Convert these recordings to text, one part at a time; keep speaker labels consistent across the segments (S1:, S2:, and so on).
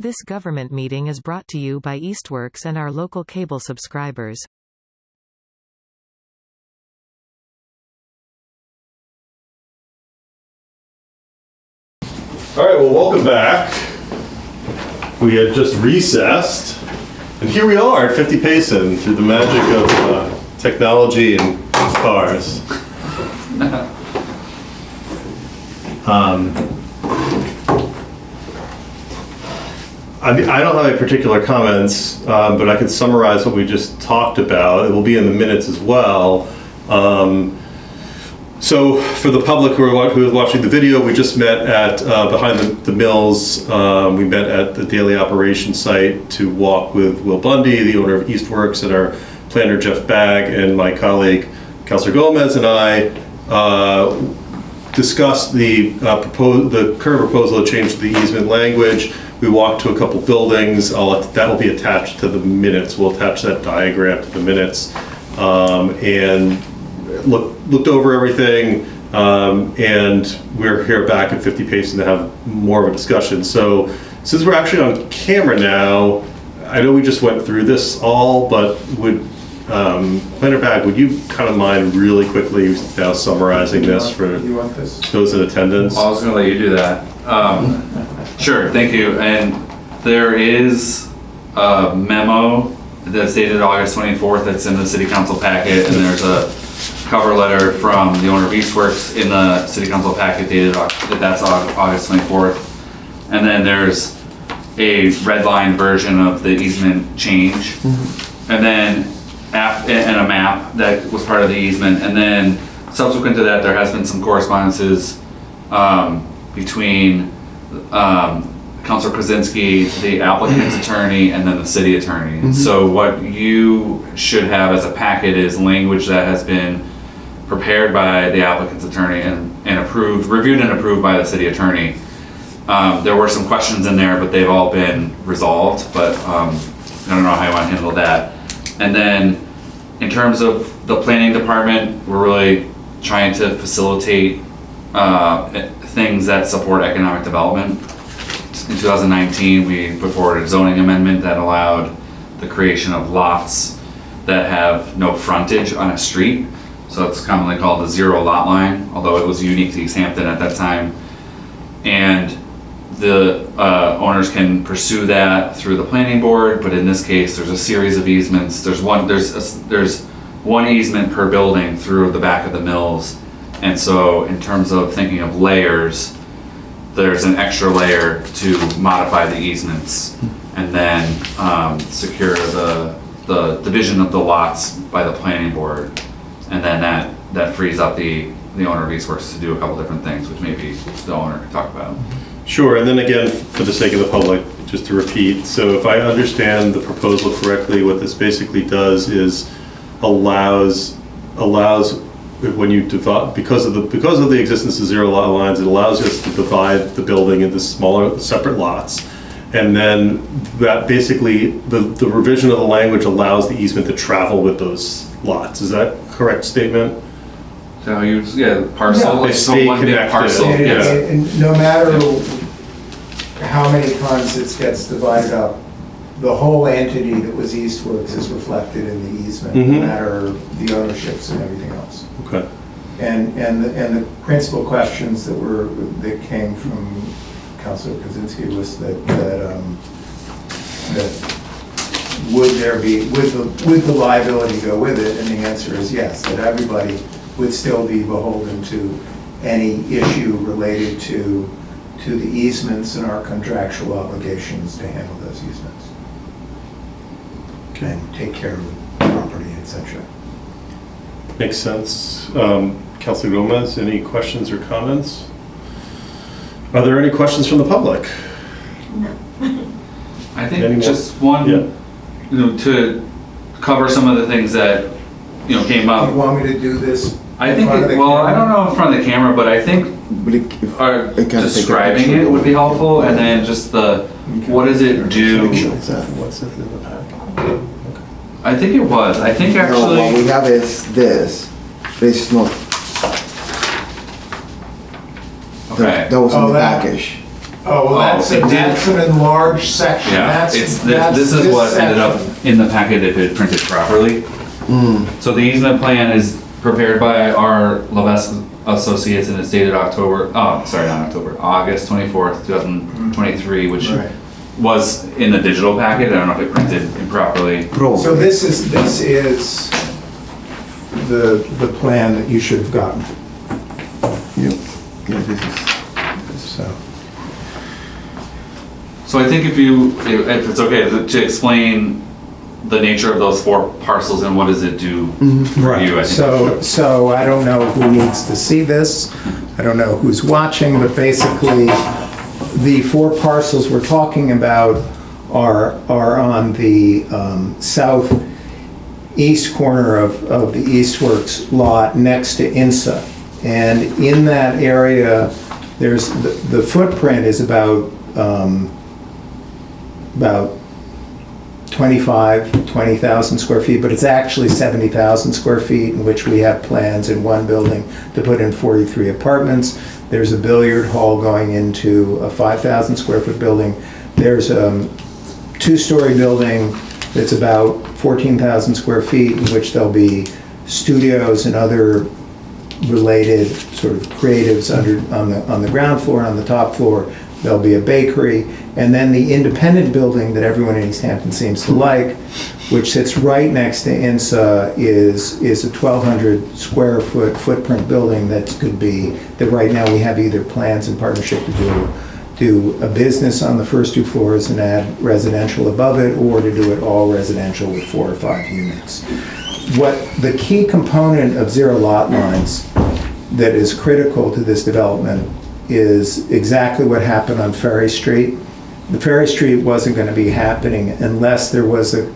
S1: This government meeting is brought to you by Eastworks and our local cable subscribers.
S2: All right, well, welcome back. We had just recessed, and here we are at 50 Payson through the magic of technology and cars. I don't have any particular comments, but I could summarize what we just talked about. It will be in the minutes as well. So for the public who is watching the video, we just met at behind the mills. We met at the daily operations site to walk with Will Bundy, the owner of Eastworks, and our planner Jeff Bagg, and my colleague Councilor Gomez and I discussed the current proposal to change the easement language. We walked to a couple buildings. That will be attached to the minutes. We'll attach that diagram to the minutes, and looked over everything, and we're here back at 50 Payson to have more of a discussion. So since we're actually on camera now, I know we just went through this all, but would Planner Bagg, would you kind of mind really quickly now summarizing this for those in attendance?
S3: I was going to let you do that. Sure, thank you. And there is a memo that's dated August 24th that's in the city council packet, and there's a cover letter from the owner of Eastworks in the city council packet dated that's August 24th. And then there's a red line version of the easement change. And then and a map that was part of the easement. And then subsequent to that, there has been some correspondences between Councilor Krasinski, the applicant's attorney, and then the city attorney. So what you should have as a packet is language that has been prepared by the applicant's attorney and approved, reviewed and approved by the city attorney. There were some questions in there, but they've all been resolved, but I don't know how you want to handle that. And then in terms of the planning department, we're really trying to facilitate things that support economic development. In 2019, we put forward a zoning amendment that allowed the creation of lots that have no frontage on a street. So it's commonly called the zero lot line, although it was unique to Easthampton at that time. And the owners can pursue that through the planning board, but in this case, there's a series of easements. There's one easement per building through the back of the mills. And so in terms of thinking of layers, there's an extra layer to modify the easements and then secure the division of the lots by the planning board. And then that frees up the owner of Eastworks to do a couple different things, which maybe the owner can talk about.
S2: Sure, and then again, for the sake of the public, just to repeat, so if I understand the proposal correctly, what this basically does is allows when you divide, because of the existence of zero lot lines, it allows us to divide the building into smaller separate lots, and then that basically the revision of the language allows the easement to travel with those lots. Is that a correct statement?
S3: So parcel, like
S2: stay
S3: one big
S2: connected.
S3: parcel.
S4: And no matter how many times it gets divided up, the whole entity that was Eastworks is reflected in the easement, no matter the ownerships and everything else.
S2: Okay.
S4: And the principal questions that came from Councilor Krasinski was that would the liability go with it? And the answer is yes, that everybody would still be beholden to any issue related to the easements and our contractual obligations to handle those easements. Okay. And take care of the property, etc.
S2: Makes sense. Councilor Gomez, any questions or comments? Are there any questions from the public?
S5: No.
S3: I think just one, to cover some of the things that came up.
S4: You want me to do this?
S3: I think, I don't know in front of the camera, but I think describing it would be helpful, and then just what does it do?
S2: What's it in the packet?
S3: I think it was. I think actually.
S6: No, what we have is this. It's not.
S3: Okay.
S6: That was in the package.
S4: Oh, well, that's an enlarged section.
S3: Yeah,
S4: That's
S3: this is what ended up
S4: section.
S3: in the packet if it printed properly. So the easement plan is prepared by our Levesque Associates and it's dated August 24th, 2023, which
S4: Right.
S3: was in the digital packet. I don't know if it printed improperly.
S4: So this is the plan that you should have gotten,
S6: Yep. Yeah, this is.
S4: so.
S3: So I think if it's okay to explain the nature of those 4 parcels and what does it do for you, I think.
S4: So I don't know who needs to see this, I don't know who's watching, but basically, the 4 parcels we're talking about are on the southeast corner of the Eastworks lot next to INSA. And in that area, there's, the footprint is about 20,000 square feet, but it's actually 70,000 square feet, in which we have plans in one building to put in 43 apartments. There's a billiard hall going into a 5,000 square foot building. There's a 2-story building that's about 14,000 square feet, in which there'll be studios and other related sort of creatives on the ground floor. On the top floor, there'll be a bakery. And then the independent building that everyone in Easthampton seems to like, which sits right next to INSA, is a 1,200 square foot footprint building that right now we have either plans in partnership to do a business on the first 2 floors and add residential above it, or to do it all residential with 4 or 5 units. What the key component of zero lot lines that is critical to this development is exactly what happened on Ferry Street. The Ferry Street wasn't going to be happening unless there was a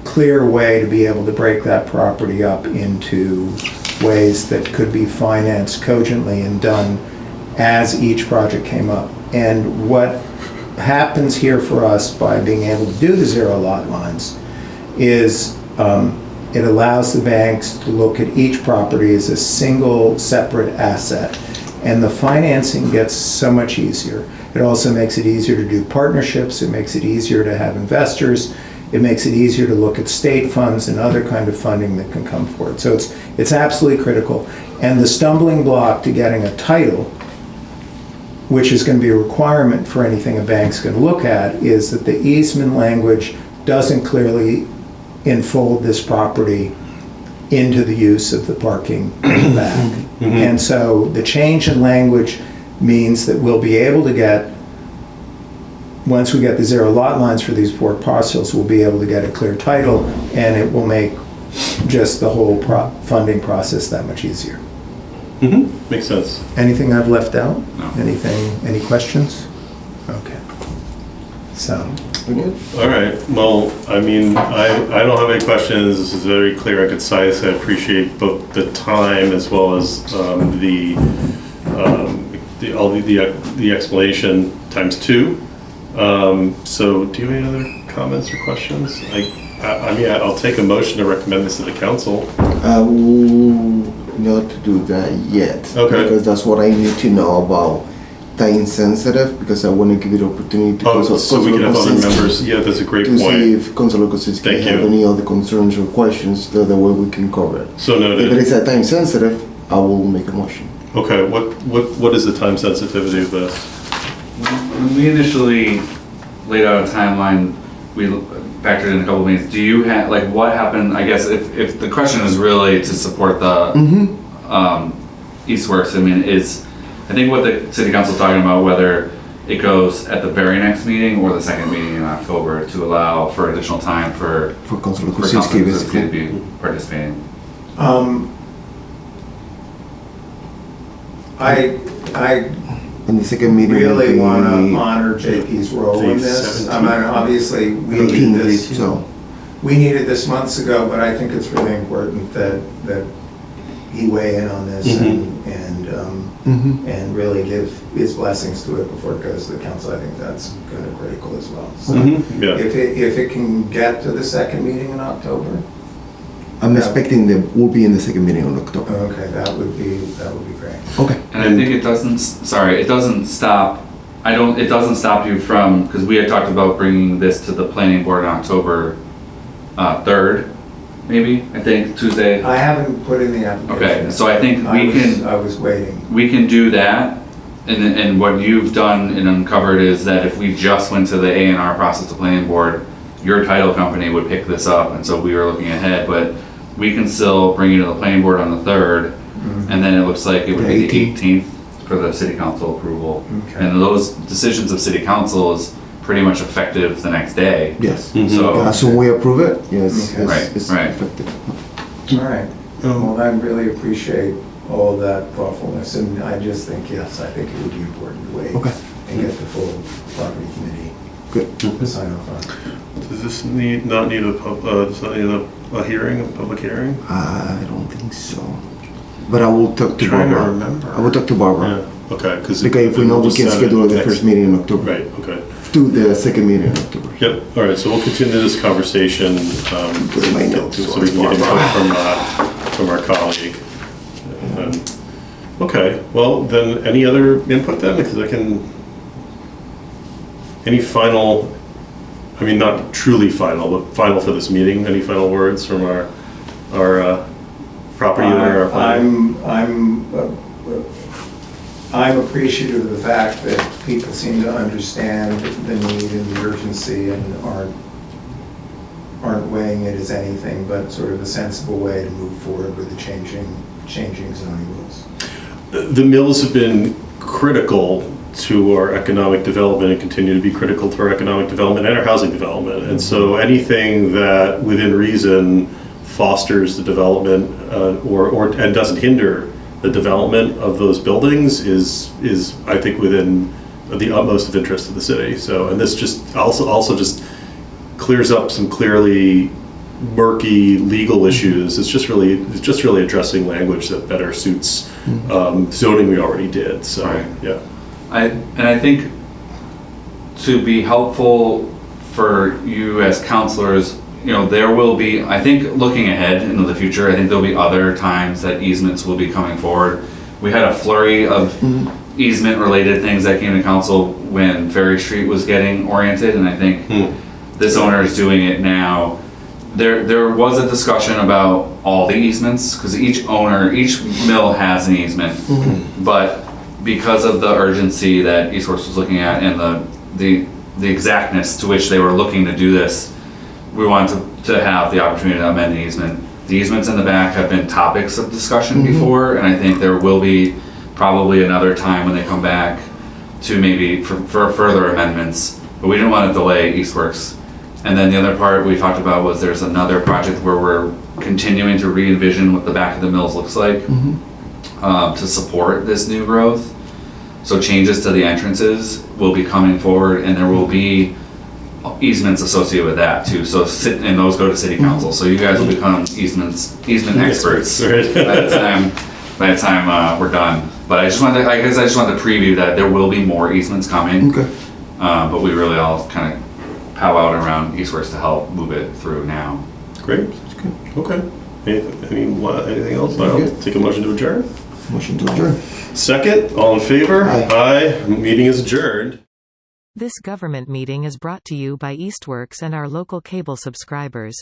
S4: clear way to be able to break that property up into ways that could be financed cogently and done as each project came up. And what happens here for us by being able to do the zero lot lines is it allows the banks to look at each property as a single separate asset. And the financing gets so much easier. It also makes it easier to do partnerships. It makes it easier to have investors. It makes it easier to look at state funds and other kind of funding that can come forward. So it's absolutely critical. And the stumbling block to getting a title, which is going to be a requirement for anything a bank's going to look at, is that the easement language doesn't clearly enfold this property into the use of the parking in the back. And so the change in language means that we'll be able to get, once we get the zero lot lines for these 4 parcels, we'll be able to get a clear title, and it will make just the whole funding process that much easier.
S2: Makes sense.
S4: Anything I've left out?
S3: No.
S4: Any questions? Okay. So,
S2: All right, well, I mean, I don't have any questions. This is very clear and concise. I appreciate both the time as well as the explanation times 2. So do you have any other comments or questions? I mean, I'll take a motion to recommend this to the council.
S6: I will not do that yet.
S2: Okay.
S6: Because that's what I need to know about time sensitive, because I want to give it opportunity to
S2: So we can have other members. Yeah, that's a great
S6: to
S2: point.
S6: see if Councilor Kosinski have any other concerns or questions, the way we can cover it.
S2: So
S6: If it
S2: noted.
S6: is a time sensitive, I will make a motion.
S2: Okay, what is the time sensitivity of this?
S3: When we initially laid out a timeline, we factored in a couple of meetings. Do you have, like, what happened, I guess, if the question is really to support the Eastworks, I mean, I think what the city council is talking about, whether it goes at the very next meeting or the second meeting in October to allow for additional time for
S6: Councilor
S3: Councilor
S6: Kosinski,
S3: Kuczynski to
S6: basically.
S3: be participating.
S4: I
S6: In the second meeting.
S4: really
S6: will
S4: want
S6: be
S4: to honor JP's role in this. I
S2: 17th.
S4: mean, obviously, we
S6: 18
S4: needed
S6: days,
S4: this.
S6: so.
S4: We needed this months ago, but I think it's really important that he weigh in on this and really give his blessings to it before it goes to the council. I think that's kind of critical as well. So
S2: Yeah.
S4: if it can get to the second meeting in October,
S6: I'm expecting that we'll be in the second meeting in October.
S4: okay, that would be great.
S6: Okay.
S3: And I think it doesn't stop it doesn't stop you from, because we had talked about bringing this to the planning board on October 3rd, maybe, I think, Tuesday.
S4: I haven't put in the application.
S3: Okay, so I think
S4: I was waiting.
S3: we can do that. And what you've done and uncovered is that if we just went to the A&R process, the planning board, your title company would pick this up, and so we were looking ahead, but we can still bring you to the planning board on the 3rd, and then it looks like it would be the 18th for the city council approval.
S4: Okay.
S3: And those decisions of city council is pretty much effective the next day.
S6: Yes.
S3: So,
S6: As soon we approve it, yes,
S4: Okay.
S6: it's
S3: Right.
S6: effective.
S4: All right. Well, I really appreciate all that thoughtfulness, and I just think, yes, I think it would be important to wait
S6: Okay.
S4: and get the full property committee
S6: Good.
S4: to sign off on.
S2: Does this not need a hearing, a public hearing?
S6: I don't think so. But I will talk to
S2: Trying to
S6: Barbara.
S2: remember.
S6: I will talk to Barbara.
S2: Yeah, okay, because.
S6: Because if we know we can schedule the first meeting in October.
S2: Right, okay.
S6: To the second meeting in October.
S2: Yep, all right, so we'll continue this conversation,
S6: Put in my notes,
S2: so we can get input from our colleague. Okay, well, then, any other input then? Because any final, I mean, not truly final, but final for this meeting, any final words from our property owner?
S4: I'm appreciative of the fact that people seem to understand the need and the urgency and aren't weighing it as anything but sort of a sensible way to move forward with the changing zoning rules.
S2: The mills have been critical to our economic development and continue to be critical to our economic development and our housing development. And so anything that within reason fosters the development and doesn't hinder the development of those buildings is I think within the utmost of interest of the city. So, and this just also just clears up some clearly murky legal issues. It's just really addressing language that better suits zoning we already did. So,
S3: Right.
S2: yeah.
S3: I think to be helpful for you as counselors, there will be, I think looking ahead into the future, I think there'll be other times that easements will be coming forward. We had a flurry of easement related things that came to council when Ferry Street was getting oriented, and I think this owner is doing it now. There was a discussion about all the easements, because each mill has an easement, but because of the urgency that Eastworks was looking at and the exactness to which they were looking to do this, we wanted to have the opportunity to amend the easement. The easements in the back have been topics of discussion before, and I think there will be probably another time when they come back to maybe for further amendments, but we didn't want to delay Eastworks. And then the other part we talked about was there's another project where we're continuing to re-envision what the back of the mills looks like to support this new growth. So changes to the entrances will be coming forward, and there will be easements associated with that too. So and those go to city council. So you guys will become easement experts
S2: Right.
S3: by the time we're done. But I just wanted to preview that there will be more easements coming.
S6: Okay.
S3: But we really all kind of pow out around Eastworks to help move it through now.
S2: Great.
S6: That's good.
S2: Okay. Anything else?
S6: Very
S2: I'll
S6: good.
S2: take a motion to adjourn.
S6: Motion to adjourn.
S2: Second, all in favor?
S6: Aye.
S2: Aye. Meeting is adjourned.
S1: This government meeting is brought to you by Eastworks and our local cable subscribers.